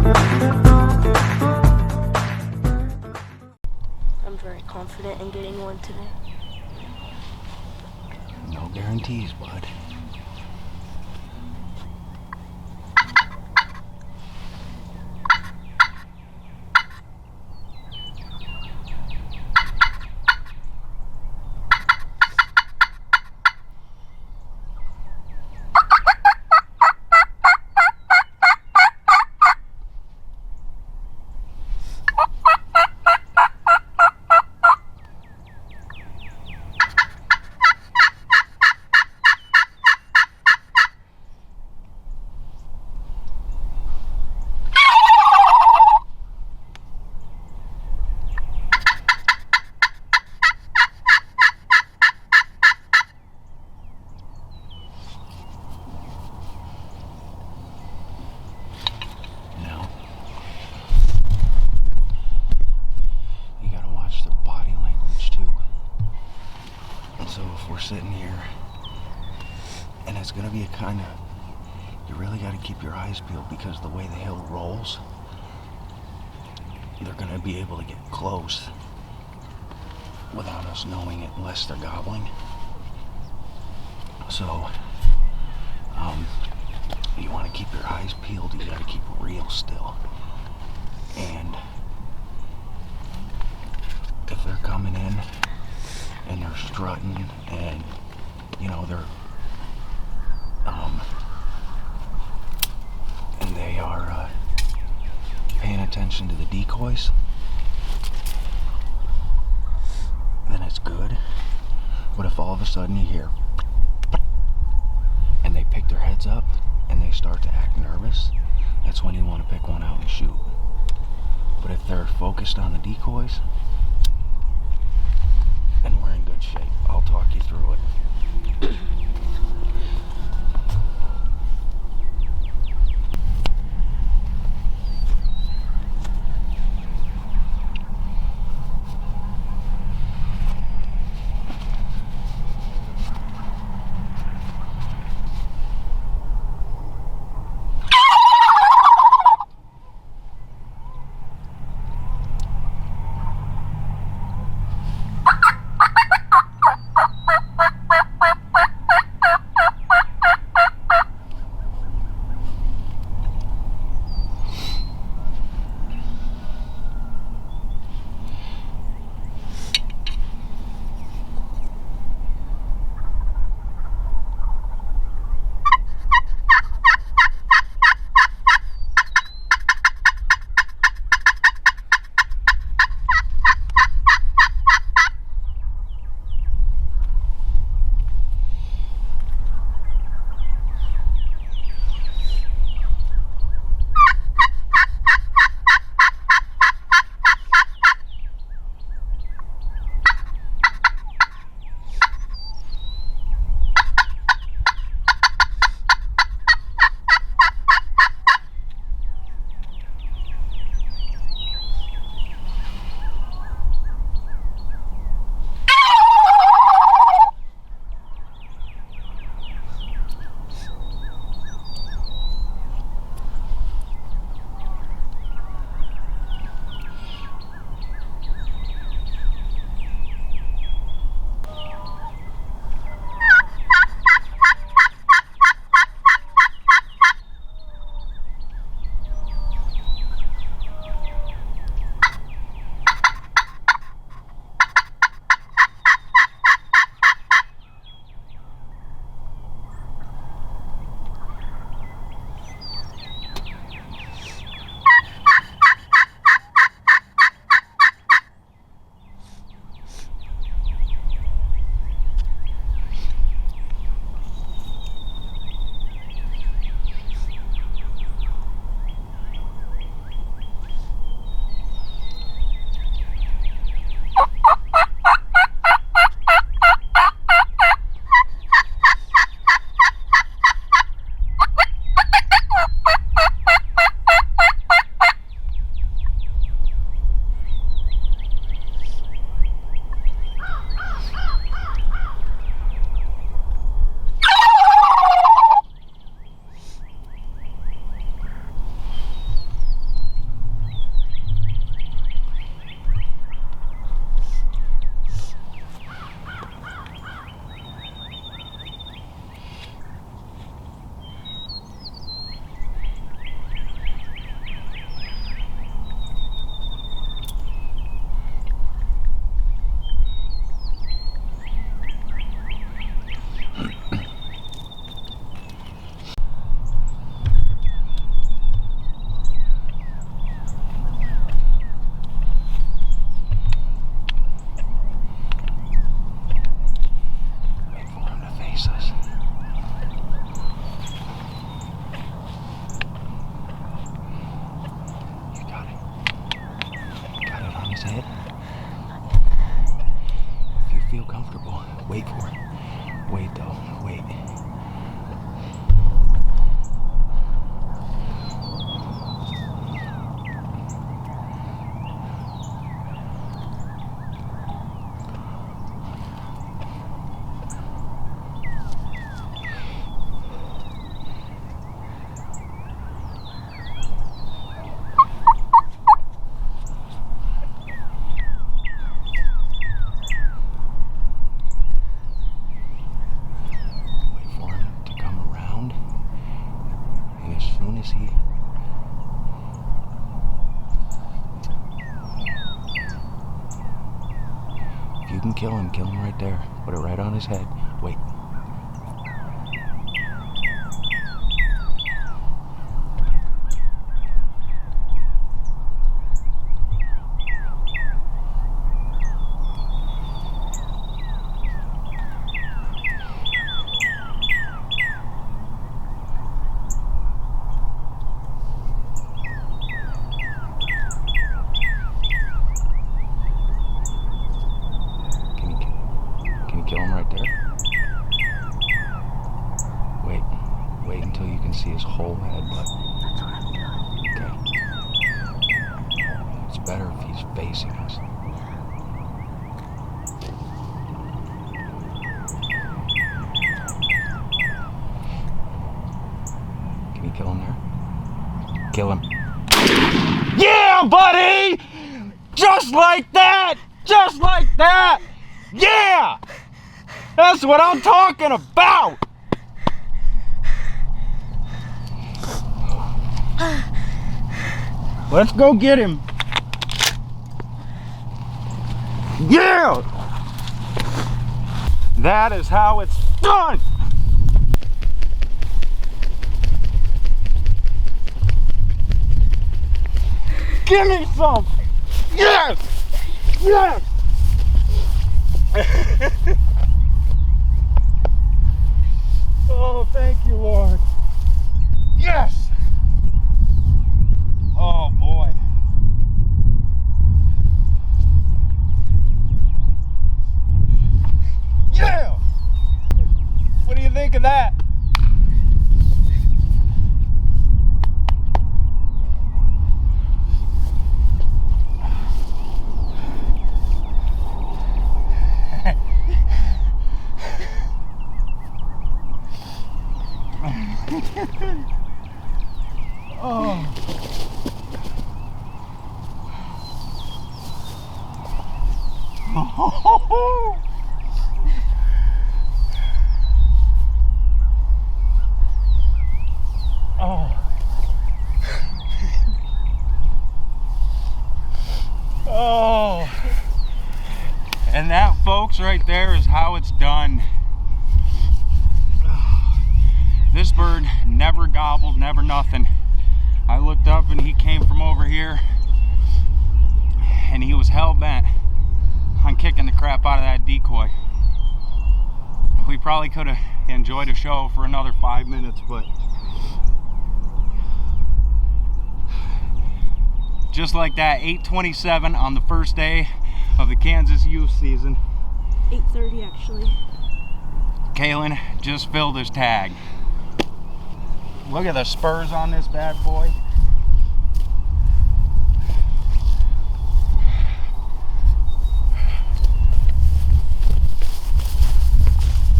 I'm very confident in getting one today. No guarantees, bud. We're sitting here, and it's gonna be a kind of, you really got to keep your eyes peeled, because the way the hill rolls, they're gonna be able to get close without us knowing it, unless they're gobbling. So you want to keep your eyes peeled. You got to keep real still, and if they're coming in and they're strutting, and you know they're and they are paying attention to the decoys, then it's good. But if all of a sudden you hear and they pick their heads up and they start to act nervous, that's when you want to pick one out and shoot. But if they're focused on the decoys, and we're in good shape. I'll talk you through it. kill him right there. Put it right on his head. Wait. Kill him right there. Wait until you can see his whole head, but That's what I'm doing. okay. It's better if he's facing us. Can you kill him there? Kill him. Yeah, buddy! Just like that! Just like that! Yeah! That's what I'm talking about! Let's go get him. Yeah! That is how it's done! Give me some! Yes! Yes! Oh, thank you, Lord. Yes! Oh, boy. Yeah! What do you think of that? Oh. Oh. Oh. And that, folks, right there is how it's done. This bird never gobbled, never nothing. I looked up and he came from over here and he was hell-bent on kicking the crap out of that decoy. We probably could have enjoyed a show for another 5 minutes, but just like that, 8:27 on the first day of the Kansas youth season. 8:30 actually. Calin just filled his tag. Look at the spurs on this bad boy.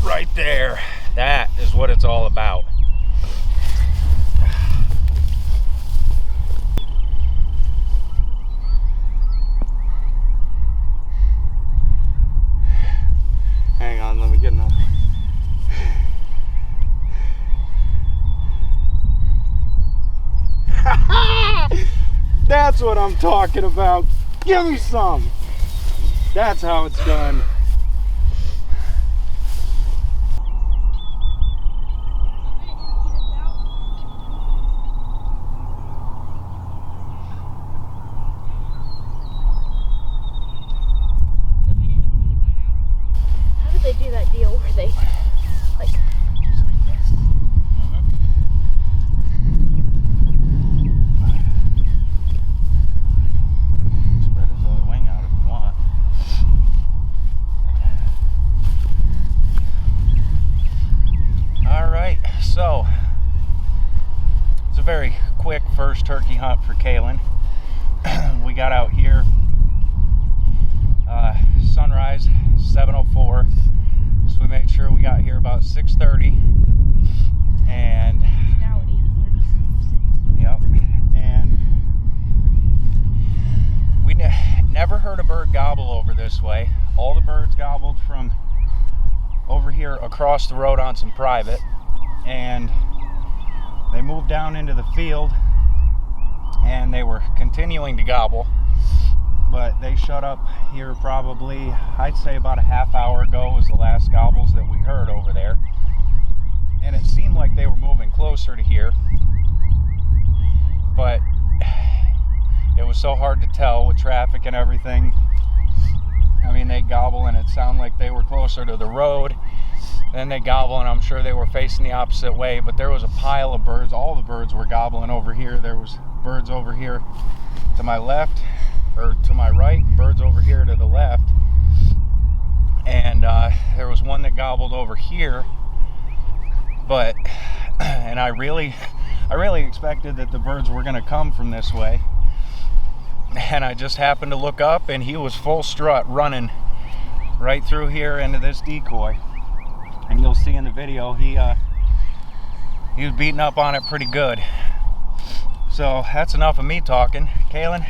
Right there. That is what it's all about. Hang on, let me get another. That's what I'm talking about. Give me some. That's how it's done. How did they do that deal where they like this? Spread his other wing out if you want. Alright, so it's a very quick first turkey hunt for Calin. We got out here sunrise 7:04, so we made sure we got here about 6:30, and Now 8:30. yep, and we never heard a bird gobble over this way. All the birds gobbled from over here across the road on some private, and they moved down into the field and they were continuing to gobble. but they shut up here probably, I'd say about a half hour ago was the last gobbles that we heard over there. And it seemed like they were moving closer to here, but it was so hard to tell with traffic and everything. I mean, they gobble and it sounded like they were closer to the road. Then they gobble and I'm sure they were facing the opposite way, but there was a pile of birds. All the birds were gobbling over here. There was birds over here to my left, or to my right, birds over here to the left. And there was one that gobbled over here, but, and I really expected that the birds were gonna come from this way. And I just happened to look up and he was full strut running right through here into this decoy. And you'll see in the video he was beating up on it pretty good. So that's enough of me talking. Calin,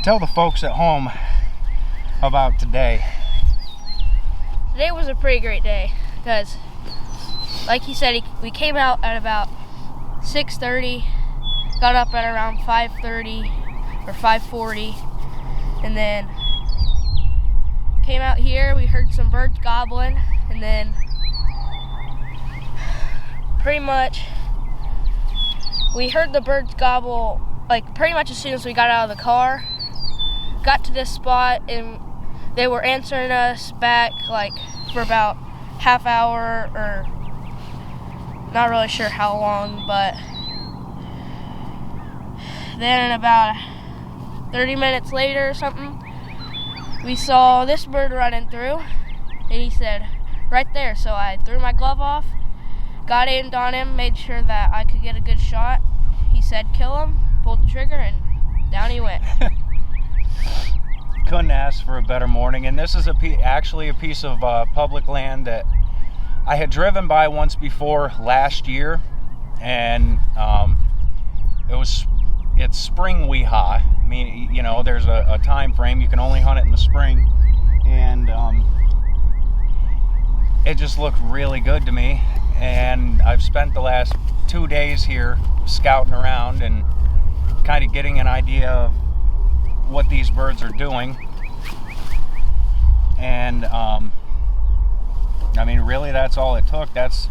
tell the folks at home about today. Today was a pretty great day because, like he said, we came out at about 6:30, got up at around 5:30 or 5:40, and then came out here. We heard some birds gobbling, and then pretty much we heard the birds gobble like pretty much as soon as we got out of the car. Got to this spot and they were answering us back like for about half hour, or not really sure how long, but then about 30 minutes later or something, we saw this bird running through, and he said, right there. So I threw my glove off, got aimed on him, made sure that I could get a good shot. He said, kill him, pulled the trigger, and down he went. Couldn't ask for a better morning. And this is actually a piece of public land that I had driven by once before last year, and it's spring weehaw. I mean, you know, there's a time frame. You can only hunt it in the spring, and it just looked really good to me. And I've spent the last 2 days here scouting around and kind of getting an idea of what these birds are doing. And I mean, really, that's all it took. That's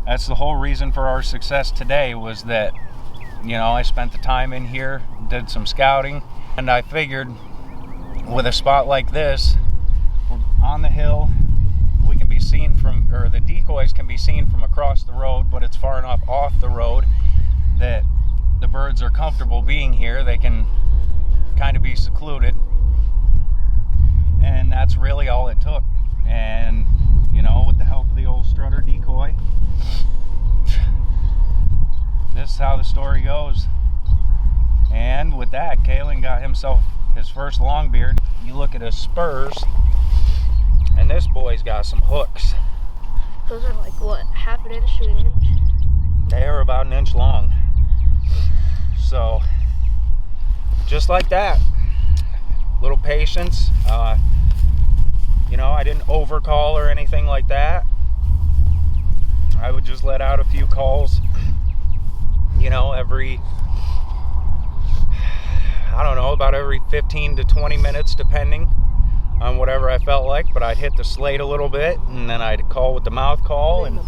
the whole reason for our success today, was that, you know, I spent the time in here, did some scouting, and I figured with a spot like this, we're on the hill, we can be seen from, or the decoys can be seen from across the road, but it's far enough off the road that the birds are comfortable being here. They can kind of be secluded, and that's really all it took. And, you know, with the help of the old strutter decoy, this is how the story goes. And with that, Calin got himself his first longbeard. You look at his spurs, and this boy's got some hooks. Those are like, what, half an inch to an inch? They are about an inch long. So, just like that, little patience. You know, I didn't overcall or anything like that. I would just let out a few calls, you know, every, I don't know, about every 15 to 20 minutes, depending on whatever I felt like. But I'd hit the slate a little bit, and then I'd call with the mouth call, and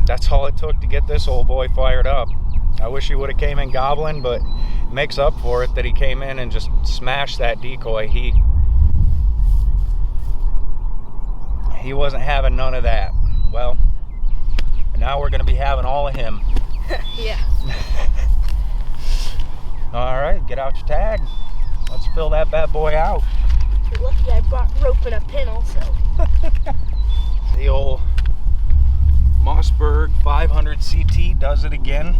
that's all it took to get this old boy fired up. I wish he would have came in gobbling, but it makes up for it that he came in and just smashed that decoy. He wasn't having none of that. Well, now we're going to be having all of him. Yeah. All right, get out your tag. Let's fill that bad boy out. You're lucky I brought rope and a pin also. The old Mossberg 500 CT does it again.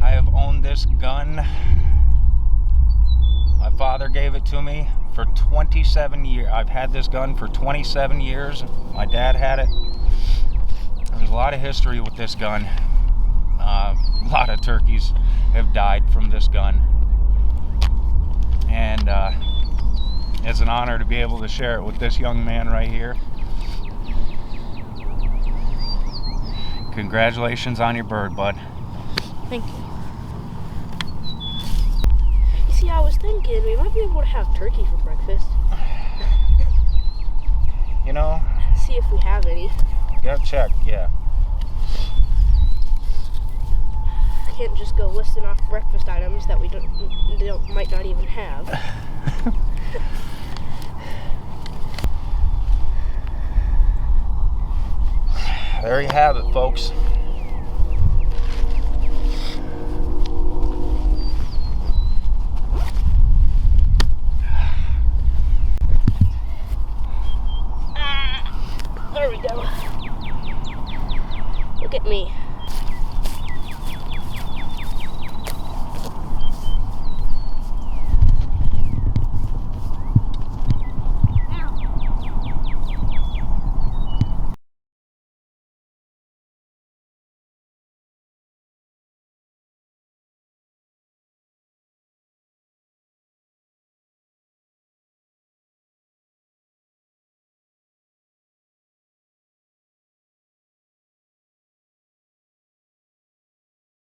I have owned this gun. My father gave it to me for 27 years. I've had this gun for 27 years. My dad had it. There's a lot of history with this gun. A lot of turkeys have died from this gun. And it's an honor to be able to share it with this young man right here. Congratulations on your bird, bud. Thank you. I was thinking we might be able to have turkey for breakfast. You know, See if we have any. gotta check, yeah. Can't just go listing off breakfast items that we might not even have. There you have it, folks. There we go. Look at me.